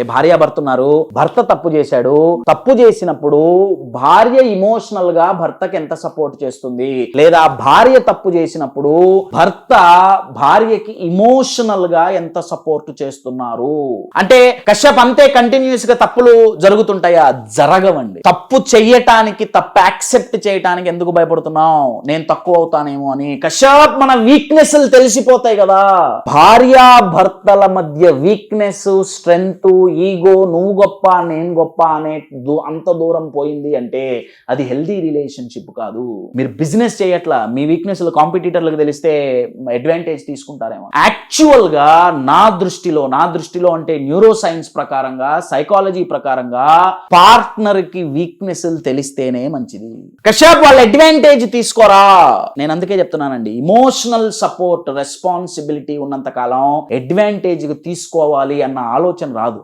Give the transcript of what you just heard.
భార్యాభర్త ఉన్నారు, భర్త తప్పు చేశాడు, తప్పు చేసినప్పుడు భార్య ఇమోషనల్ గా భర్తకి ఎంత సపోర్ట్ చేస్తుంది, లేదా భార్య తప్పు చేసినప్పుడు భర్త భార్యకి ఇమోషనల్ గా ఎంత సపోర్ట్ చేస్తున్నారు. అంటే కశ్యప్ అంతే కంటిన్యూస్ గా తప్పులు జరుగుతుంటాయా? జరగవండి. తప్పు చెయ్యటానికి, తప్పు యాక్సెప్ట్ చేయటానికి ఎందుకు భయపడుతున్నావు? నేను తక్కువ అవుతానేమో అని. కశ్యప్ మన వీక్నెస్ తెలిసిపోతాయి కదా. భార్య భర్తల మధ్య వీక్నెస్, స్ట్రెంగ్త్, ఈగో, నువ్వు గొప్ప నేను గొప్ప అనే అంత దూరం పోయింది అంటే అది హెల్దీ రిలేషన్షిప్ కాదు. మీరు బిజినెస్ చేయట్లా, మీ వీక్నెస్ కాంపిటీటర్లకు తెలిస్తే అడ్వాంటేజ్ తీసుకుంటారేమో. యాక్చువల్ గా నా దృష్టిలో అంటే న్యూరో సైన్స్ ప్రకారంగా, సైకాలజీ ప్రకారంగా పార్ట్నర్ కి వీక్నెస్ తెలిస్తేనే మంచిది. కశ్యప్ వాళ్ళ అడ్వాంటేజ్ తీసుకోరా. నేను అందుకే చెప్తున్నానండి, ఇమోషనల్ సపోర్ట్, రెస్పాన్సిబిలిటీ ఉన్నంత కాలం అడ్వాంటేజ్ తీసుకోవాలి అన్న ఆలోచన రాదు.